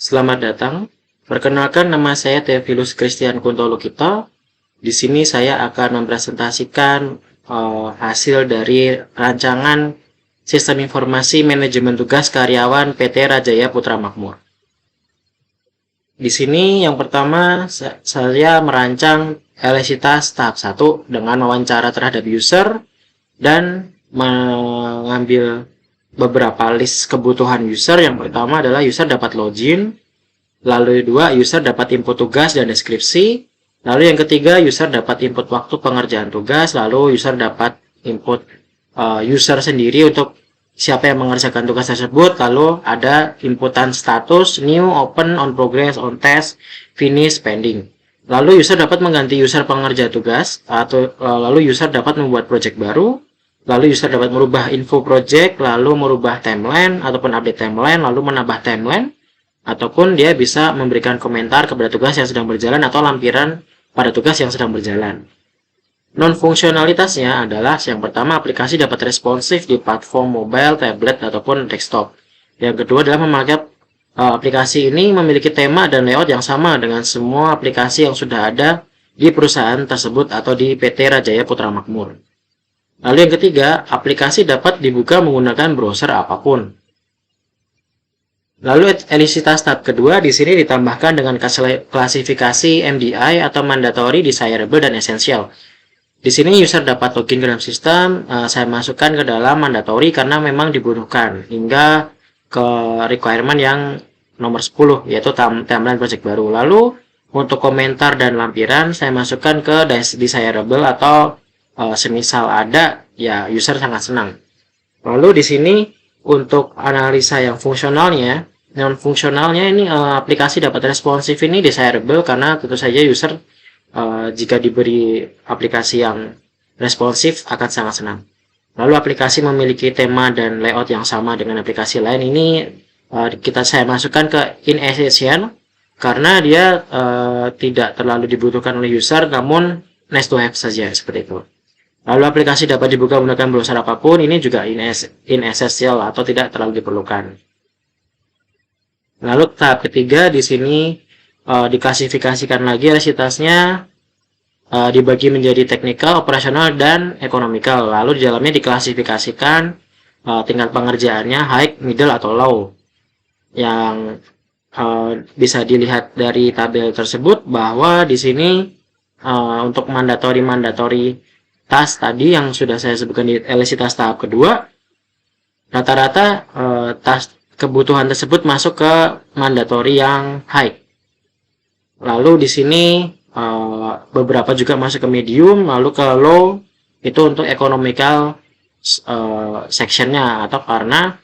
Selamat datang. Perkenalkan, nama saya Theophilus Christian Kuntolukito. Di sini saya akan mempresentasikan hasil dari rancangan Sistem Informasi Manajemen Tugas Karyawan PT Rajaya Putra Makmur. Di sini yang pertama saya merancang elesitas tahap 1 dengan wawancara terhadap user dan mengambil beberapa list kebutuhan user. Yang pertama adalah user dapat login, lalu dua, user dapat input tugas dan deskripsi, lalu yang ketiga, user dapat input waktu pengerjaan tugas, lalu user dapat input user sendiri untuk siapa yang mengerjakan tugas tersebut, lalu ada inputan status, new, open, on progress, on test, finish, pending. Lalu user dapat mengganti user pengerja tugas, atau lalu user dapat membuat project baru, lalu user dapat merubah info project, lalu merubah timeline ataupun update timeline, lalu menambah timeline, ataupun dia bisa memberikan komentar kepada tugas yang sedang berjalan atau lampiran pada tugas yang sedang berjalan. Non-fungsionalitasnya adalah yang pertama, aplikasi dapat responsif di platform mobile, tablet, ataupun desktop. Yang kedua adalah memakai aplikasi ini memiliki tema dan layout yang sama dengan semua aplikasi yang sudah ada di perusahaan tersebut atau di PT Rajaya Putra Makmur. Lalu yang ketiga, aplikasi dapat dibuka menggunakan browser apapun. Lalu elesitas tahap kedua di sini ditambahkan dengan klasifikasi MDI atau Mandatory, Desirable, dan Essential. Di sini user dapat login ke dalam sistem, saya masukkan ke dalam mandatory karena memang dibutuhkan hingga ke requirement yang nomor 10, yaitu timeline project baru. Lalu untuk komentar dan lampiran saya masukkan ke desirable atau semisal ada, ya user sangat senang. Lalu di sini untuk analisa yang fungsionalnya, non-fungsionalnya ini aplikasi dapat responsif ini desirable karena tentu saja user jika diberi aplikasi yang responsif akan sangat senang. Lalu aplikasi memiliki tema dan layout yang sama dengan aplikasi lain, ini saya masukkan ke inessential karena dia tidak terlalu dibutuhkan oleh user, namun nice to have saja, seperti itu. Lalu aplikasi dapat dibuka menggunakan browser apapun, ini juga inessential atau tidak terlalu diperlukan. Lalu tahap ketiga di sini diklasifikasikan lagi elesitasnya, dibagi menjadi teknikal, operasional, dan ekonomikal. Lalu di dalamnya diklasifikasikan tingkat pengerjaannya high, middle, atau low. Yang bisa dilihat dari tabel tersebut bahwa di sini untuk mandatory task tadi yang sudah saya sebutkan di elesitas tahap kedua, rata-rata task kebutuhan tersebut masuk ke mandatory yang high. Lalu di sini beberapa juga masuk ke medium, lalu ke low itu untuk economical sectionnya, atau karena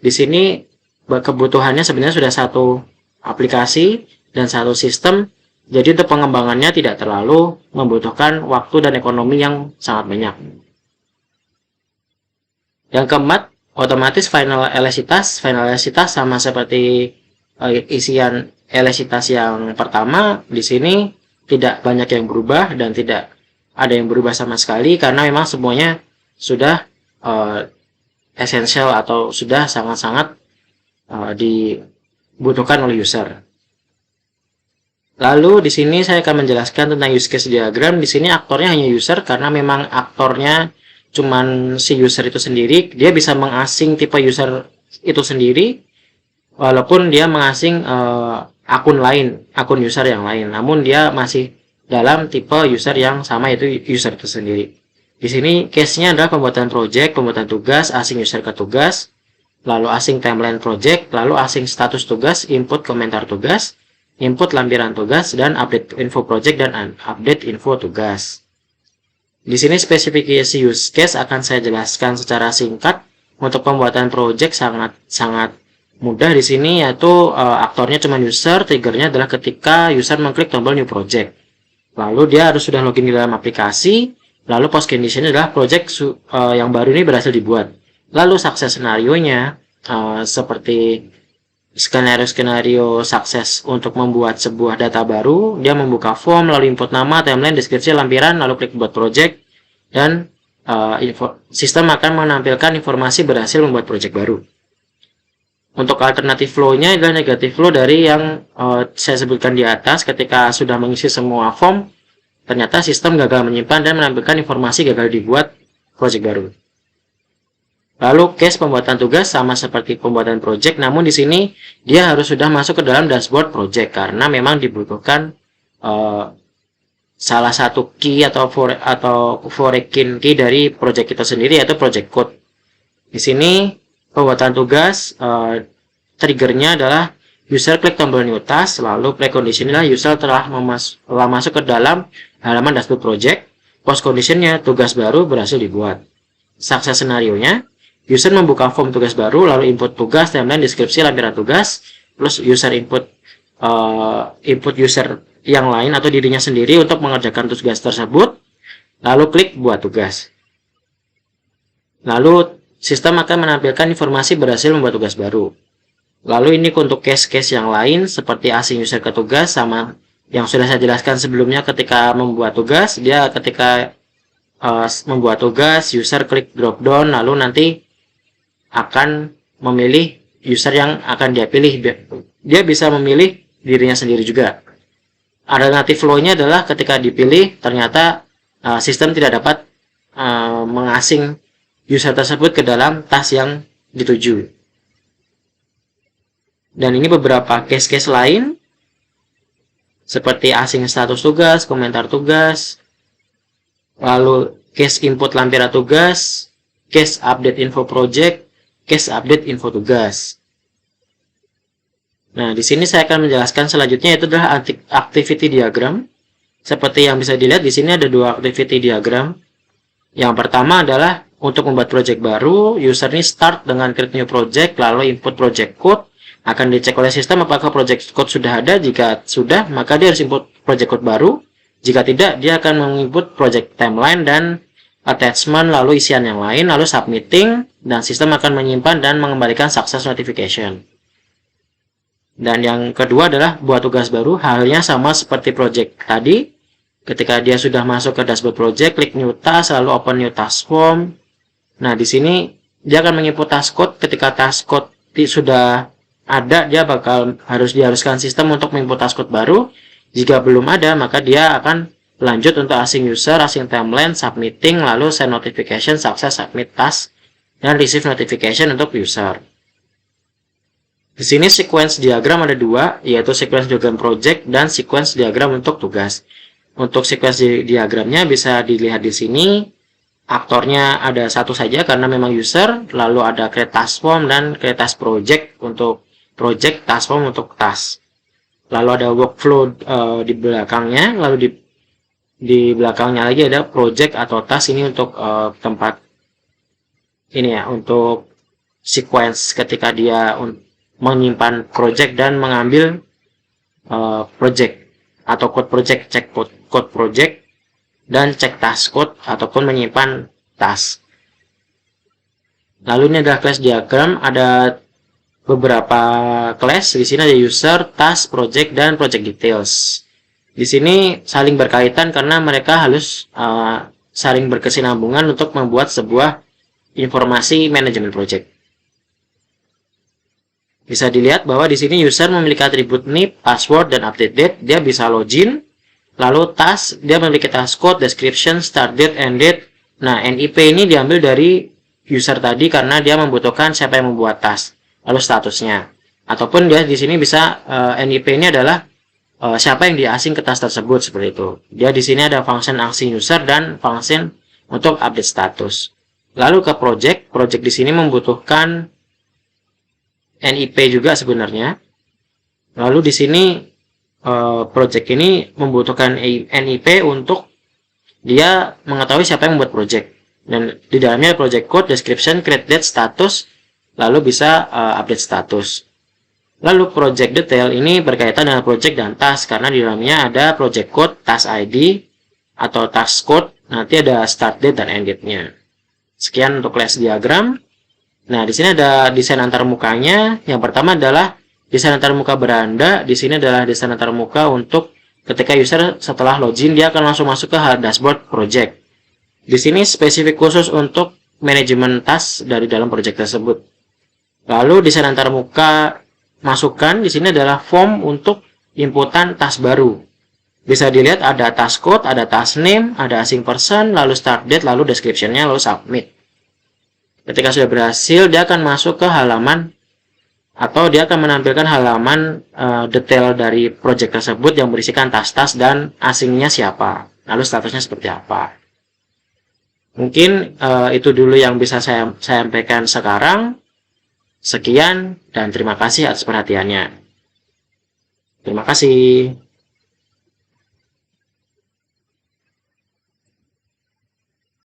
di sini kebutuhannya sebenarnya sudah satu aplikasi dan satu sistem, jadi untuk pengembangannya tidak terlalu membutuhkan waktu dan ekonomi yang sangat banyak. Yang keempat, otomatis final elesitas sama seperti isian elesitas yang pertama. Di sini tidak banyak yang berubah dan tidak ada yang berubah sama sekali karena memang semuanya sudah esensial atau sudah sangat-sangat dibutuhkan oleh user. Lalu di sini saya akan menjelaskan tentang use case diagram. Di sini aktornya hanya user karena memang aktornya cuman si user itu sendiri. Dia bisa mengasing tipe user itu sendiri walaupun dia mengasing akun user yang lain, namun dia masih dalam tipe user yang sama, yaitu user itu sendiri. Di sini case-nya adalah pembuatan project, pembuatan tugas, asing user ke tugas, lalu asing timeline project, lalu asing status tugas, input komentar tugas, input lampiran tugas, dan update info project dan update info tugas. Di sini spesifikasi use case akan saya jelaskan secara singkat. Untuk pembuatan project sangat mudah di sini, yaitu aktornya cuma user. Triggernya adalah ketika user mengklik tombol new project, lalu dia harus sudah login di dalam aplikasi. Lalu post condition adalah project yang baru ini berhasil dibuat. Lalu sukses skenario-nya seperti skenario sukses untuk membuat sebuah data baru, dia membuka form, lalu input nama, timeline, deskripsi, lampiran, lalu klik buat project, dan sistem akan menampilkan informasi berhasil membuat project baru. Untuk alternatif flow-nya adalah negatif flow dari yang saya sebutkan di atas. Ketika sudah mengisi semua form, ternyata sistem gagal menyimpan dan menampilkan informasi gagal dibuat project baru. Lalu case pembuatan tugas sama seperti pembuatan project, namun di sini dia harus sudah masuk ke dalam dashboard project karena memang dibutuhkan salah satu key atau foreign key dari project kita sendiri, yaitu project code. Di sini pembuatan tugas triggernya adalah user klik tombol new task, lalu precondition adalah user telah masuk ke dalam halaman dashboard project. Post conditionnya tugas baru berhasil dibuat. Success scenario-nya user membuka form tugas baru, lalu input tugas, timeline, deskripsi, lampiran tugas, plus user input user yang lain atau dirinya sendiri untuk mengerjakan tugas tersebut, lalu klik buat tugas. Lalu sistem akan menampilkan informasi berhasil membuat tugas baru. Lalu ini untuk case-case yang lain seperti asing user ke tugas, sama yang sudah saya jelaskan sebelumnya. Ketika membuat tugas, dia ketika membuat tugas, user klik drop down, lalu nanti akan memilih user yang akan dia pilih. Dia bisa memilih dirinya sendiri juga. Alternatif flow-nya adalah ketika dipilih, ternyata sistem tidak dapat mengasing user tersebut ke dalam task yang dituju. Dan ini beberapa case-case lain seperti asing status tugas, komentar tugas, lalu case input lampiran tugas, case update info project, case update info tugas. Nah, di sini saya akan menjelaskan selanjutnya, yaitu adalah activity diagram. Seperti yang bisa dilihat di sini ada dua activity diagram. Yang pertama adalah untuk membuat project baru, user ini start dengan create new project, lalu input project code. Akan dicek oleh sistem apakah project code sudah ada. Jika sudah, maka dia harus input project code baru. Jika tidak, dia akan menginput project timeline dan attachment, lalu isian yang lain, lalu submitting, dan sistem akan menyimpan dan mengembalikan success notification. Dan yang kedua adalah buat tugas baru. Halnya sama seperti project tadi. Ketika dia sudah masuk ke dashboard project, klik new task, lalu open new task form. Nah, di sini dia akan menginput task code. Ketika task code sudah ada, dia diharuskan sistem untuk menginput task code baru. Jika belum ada, maka dia akan lanjut untuk asing user, asing timeline, submitting, lalu send notification, success, submit task, dan receive notification untuk user. Di sini sequence diagram ada dua, yaitu sequence diagram project dan sequence diagram untuk tugas. Untuk sequence diagramnya bisa dilihat di sini. Aktornya ada satu saja karena memang user, lalu ada create task form dan create task project untuk project, task form untuk task. Lalu ada workflow di belakangnya, lalu di belakangnya lagi ada project atau task. Ini untuk tempat ini ya, untuk sequence ketika dia menyimpan project dan mengambil project atau code project, cek code project, dan cek task code ataupun menyimpan task. Lalu ini adalah class diagram, ada beberapa class. Di sini ada user, task, project, dan project details. Di sini saling berkaitan karena mereka harus saling berkesinambungan untuk membuat sebuah informasi manajemen project. Bisa dilihat bahwa di sini user memiliki atribut name, password, dan update date. Dia bisa login. Lalu task, dia memiliki task code, description, start date, end date. Nah, NIP ini diambil dari user tadi karena dia membutuhkan siapa yang membuat task, lalu statusnya. Ataupun dia di sini bisa NIP ini adalah siapa yang diasing ke task tersebut, seperti itu. Dia di sini ada function asing user dan function untuk update status. Lalu ke project di sini membutuhkan NIP juga sebenarnya. Lalu di sini project ini membutuhkan NIP untuk dia mengetahui siapa yang membuat project. Dan di dalamnya project code, description, create date, status, lalu bisa update status. Lalu project detail ini berkaitan dengan project dan task karena di dalamnya ada project code, task ID, atau task code, nanti ada start date dan end date-nya. Sekian untuk class diagram. Nah, di sini ada desain antarmukanya. Yang pertama adalah desain antarmuka beranda. Di sini adalah desain antarmuka untuk ketika user setelah login dia akan langsung masuk ke dashboard project. Di sini spesifik khusus untuk manajemen task dari dalam project tersebut. Lalu desain antarmuka masukkan di sini adalah form untuk inputan task baru. Bisa dilihat ada task code, ada task name, ada async person, lalu start date, lalu description-nya, lalu submit. Ketika sudah berhasil, dia akan masuk ke halaman atau dia akan menampilkan halaman detail dari project tersebut yang berisikan task-task dan asingnya siapa, lalu statusnya seperti apa. Mungkin itu dulu yang bisa saya sampaikan sekarang. Sekian dan terima kasih atas perhatiannya. Terima kasih.